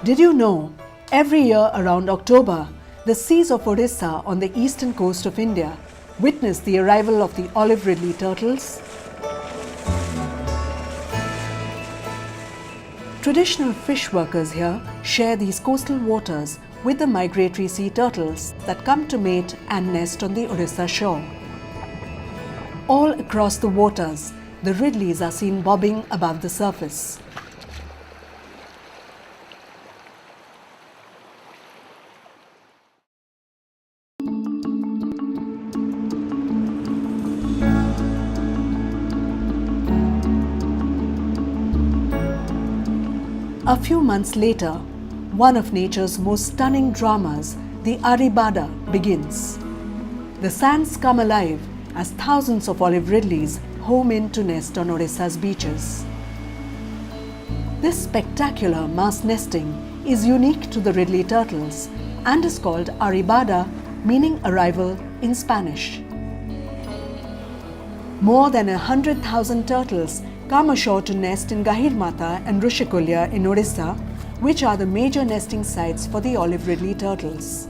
Did you know, every year around October, the seas of Odisha on the eastern coast of India witness the arrival of the olive ridley turtles? Traditional fish workers here share these coastal waters with the migratory sea turtles that come to mate and nest on the Odisha shore. All across the waters, the ridleys are seen bobbing above the surface. A few months later, one of nature's most stunning dramas, the Aribada, begins. The sands come alive as thousands of olive ridleys home in to nest on Odisha's beaches. This spectacular mass nesting is unique to the ridley turtles and is called Aribada, meaning arrival in Spanish. More than 100,000 turtles come ashore to nest in Gahirmata and Rushikulya in Odisha, which are the major nesting sites for the olive ridley turtles.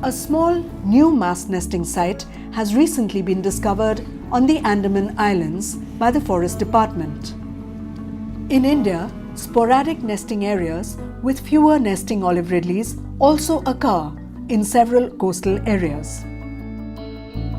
A small new mass nesting site has recently been discovered on the Andaman Islands by the Forest Department. In India, sporadic nesting areas with fewer nesting olive ridleys also occur in several coastal areas.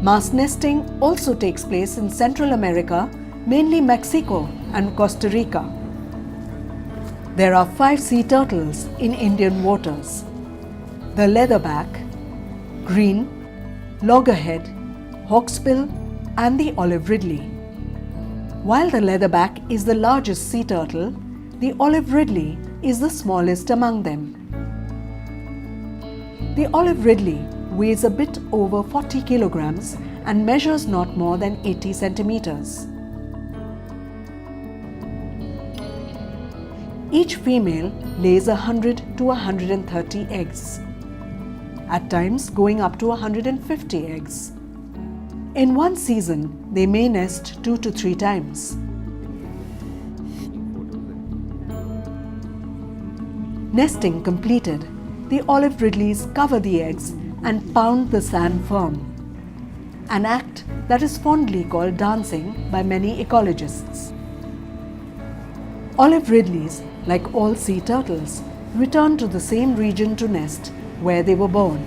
Mass nesting also takes place in Central America, mainly Mexico and Costa Rica. There are 5 sea turtles in Indian waters: the leatherback, green, loggerhead, hawksbill and the olive ridley. While the leatherback is the largest sea turtle, the olive ridley is the smallest among them. The olive ridley weighs a bit over 40 kilograms and measures not more than 80 centimeters. Each female lays 100 to 130 eggs, at times going up to 150 eggs. In one season, they may nest 2 to 3 times. Nesting completed, the olive ridleys cover the eggs and pound the sand firm, an act that is fondly called dancing by many ecologists. Olive ridleys, like all sea turtles, return to the same region to nest where they were born.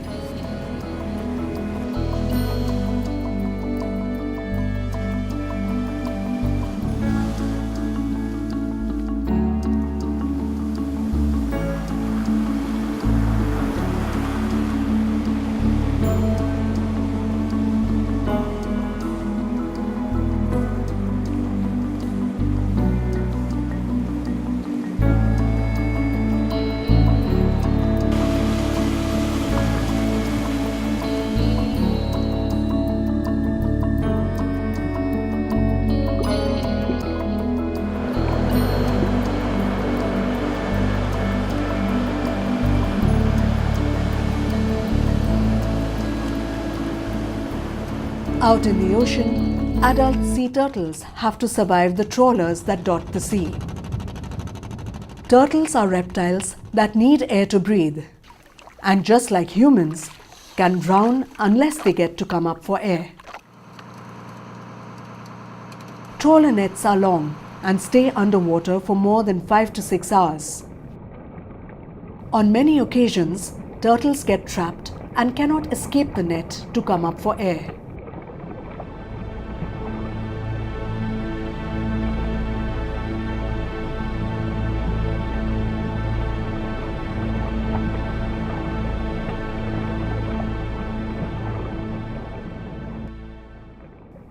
Out in the ocean, adult sea turtles have to survive the trawlers that dot the sea. Turtles are reptiles that need air to breathe, and just like humans, can drown unless they get to come up for air. Trawler nets are long and stay underwater for more than 5 to 6 hours. On many occasions, turtles get trapped and cannot escape the net to come up for air.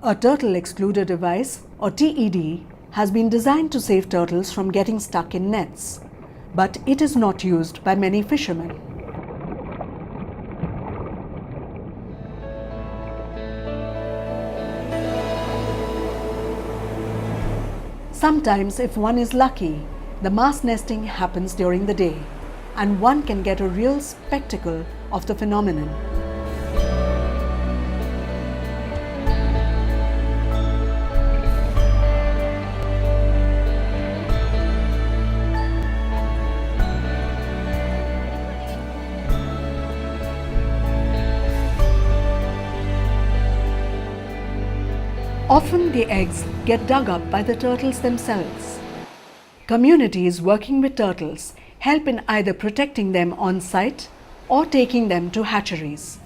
A turtle excluder device, or TED, has been designed to save turtles from getting stuck in nets, but it is not used by many fishermen. Sometimes, if one is lucky, the mass nesting happens during the day, and one can get a real spectacle of the phenomenon. Often the eggs get dug up by the turtles themselves. Communities working with turtles help in either protecting them on site or taking them to hatcheries.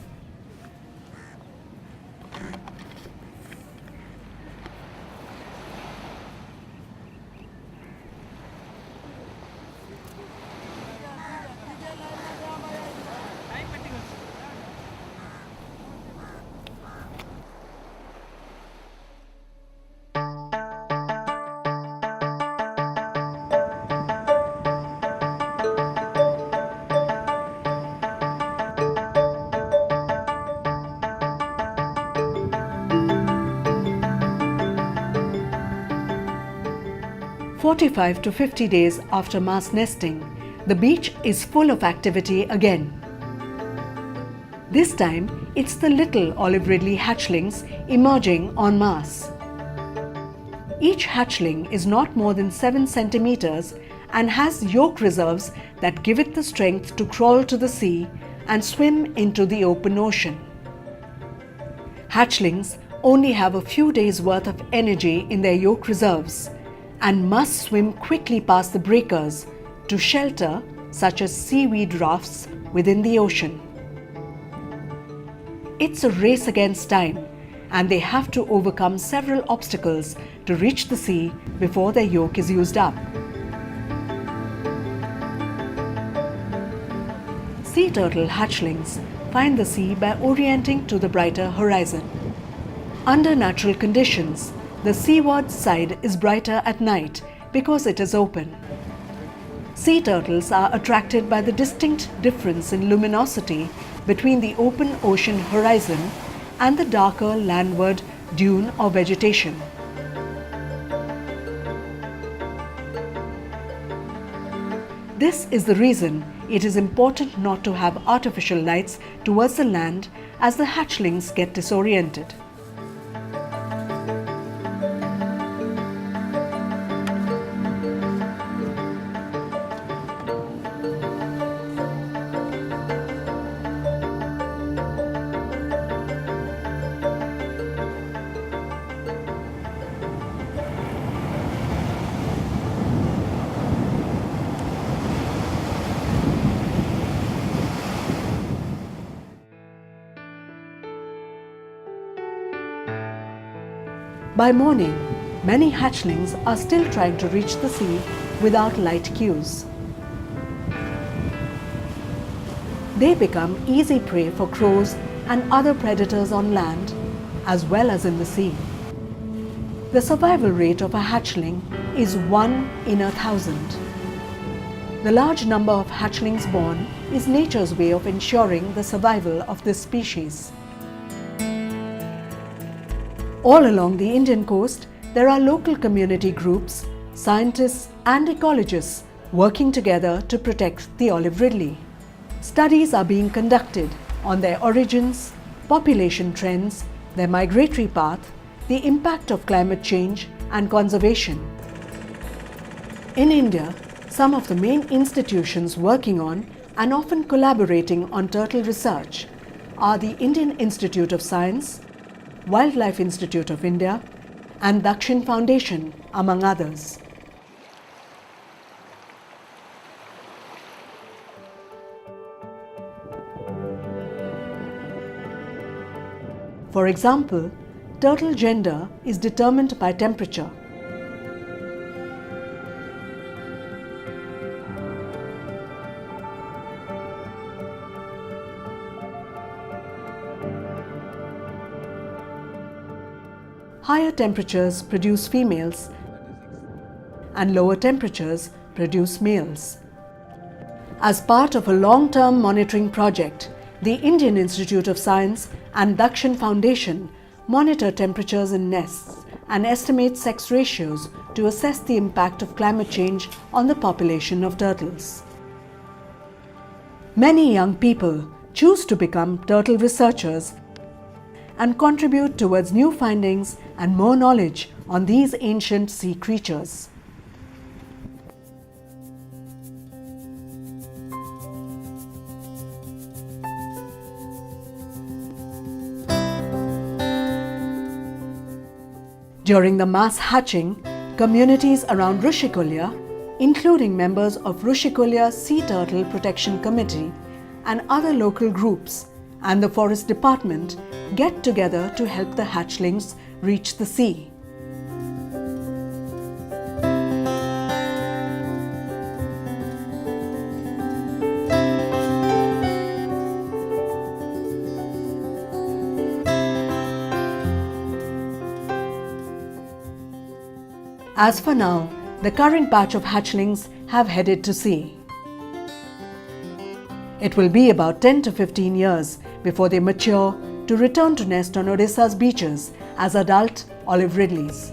"45 to 50 days after mass nesting, the beach is full of activity again. This time, it's the little olive ridley hatchlings emerging en masse. Each hatchling is not more than 7 centimeters and has yolk reserves that give it the strength to crawl to the sea and swim into the open ocean. Hatchlings only have a few days' worth of energy in their yolk reserves and must swim quickly past the breakers to shelter, such as seaweed rafts, within the ocean. It's a race against time, and they have to overcome several obstacles to reach the sea before their yolk is used up. Sea turtle hatchlings find the sea by orienting to the brighter horizon. Under natural conditions, the seaward side is brighter at night because it is open. Sea turtles are attracted by the distinct difference in luminosity between the open ocean horizon and the darker landward dune or vegetation. This is the reason it is important not to have artificial lights towards the land as the hatchlings get disoriented. By morning, many hatchlings are still trying to reach the sea without light cues. They become easy prey for crows and other predators on land as well as in the sea. The survival rate of a hatchling is 1 in 1,000. The large number of hatchlings born is nature's way of ensuring the survival of this species. All along the Indian coast, there are local community groups, scientists and ecologists working together to protect the olive ridley. Studies are being conducted on their origins, population trends, their migratory path, the impact of climate change and conservation. In India, some of the main institutions working on and often collaborating on turtle research are the Indian Institute of Science, Wildlife Institute of India and Dakshin Foundation, among others. For example, turtle gender is determined by temperature. Higher temperatures produce females and lower temperatures produce males. As part of a long-term monitoring project, the Indian Institute of Science and Dakshin Foundation monitor temperatures in nests and estimate sex ratios to assess the impact of climate change on the population of turtles. Many young people choose to become turtle researchers and contribute towards new findings and more knowledge on these ancient sea creatures. During the mass hatching, communities around Rushikulya, including members of Rushikulya Sea Turtle Protection Committee and other local groups and the Forest Department, get together to help the hatchlings reach the sea. As for now, the current batch of hatchlings have headed to sea. It will be about 10 to 15 years before they mature to return to nest on Odisha's beaches as adult olive ridleys.